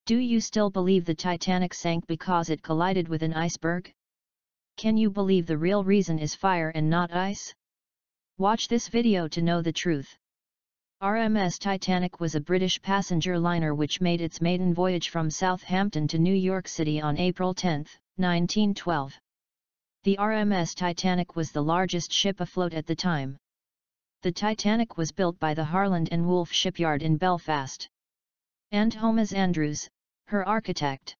Do you still believe the Titanic sank because it collided with an iceberg? Can you believe the real reason is fire and not ice? Watch this video to know the truth. RMS Titanic was a British passenger liner which made its maiden voyage from Southampton to New York City on April 10, 1912. The RMS Titanic was the largest ship afloat at the time. The Titanic was built by the Harland and Wolff shipyard in Belfast. And Thomas Andrews, her architect.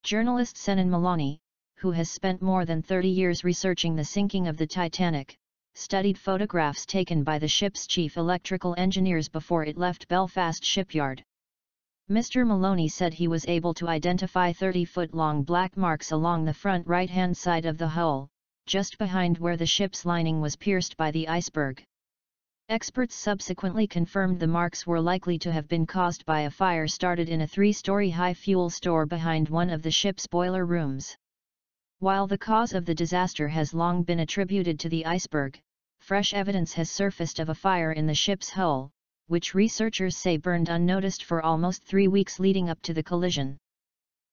Journalist Senan Maloney, who has spent more than 30 years researching the sinking of the Titanic, studied photographs taken by the ship's chief electrical engineers before it left Belfast shipyard. Mr. Maloney said he was able to identify 30-foot-long black marks along the front right-hand side of the hull, just behind where the ship's lining was pierced by the iceberg. Experts subsequently confirmed the marks were likely to have been caused by a fire started in a 3-story high fuel store behind one of the ship's boiler rooms. While the cause of the disaster has long been attributed to the iceberg, fresh evidence has surfaced of a fire in the ship's hull, which researchers say burned unnoticed for almost 3 weeks leading up to the collision.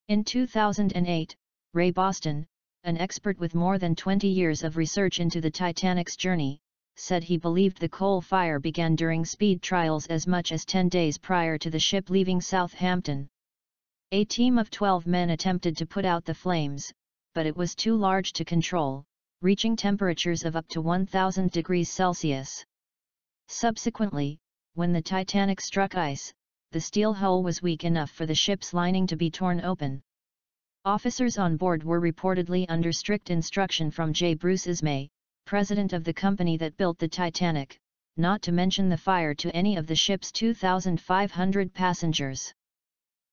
In 2008, Ray Boston, an expert with more than 20 years of research into the Titanic's journey, said he believed the coal fire began during speed trials as much as 10 days prior to the ship leaving Southampton. A team of 12 men attempted to put out the flames, but it was too large to control, reaching temperatures of up to 1000 degrees Celsius. Subsequently, when the Titanic struck ice, the steel hull was weak enough for the ship's lining to be torn open. Officers on board were reportedly under strict instruction from J. Bruce Ismay, president of the company that built the Titanic, not to mention the fire to any of the ship's 2,500 passengers.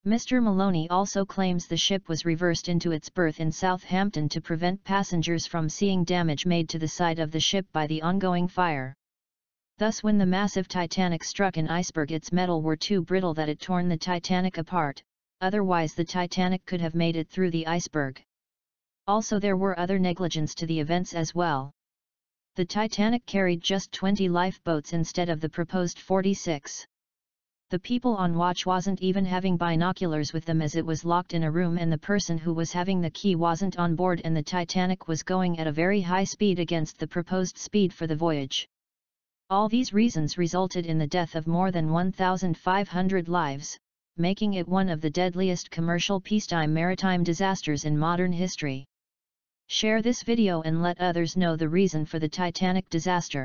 Mr. Maloney also claims the ship was reversed into its berth in Southampton to prevent passengers from seeing damage made to the side of the ship by the ongoing fire. Thus, when the massive Titanic struck an iceberg, its metal were too brittle that it torn the Titanic apart, otherwise the Titanic could have made it through the iceberg. Also, there were other negligence to the events as well. The Titanic carried just 20 lifeboats instead of the proposed 46. The people on watch wasn't even having binoculars with them as it was locked in a room, and the person who was having the key wasn't on board, and the Titanic was going at a very high speed against the proposed speed for the voyage. All these reasons resulted in the death of more than 1,500 lives, making it one of the deadliest commercial peacetime maritime disasters in modern history. Share this video and let others know the reason for the Titanic disaster.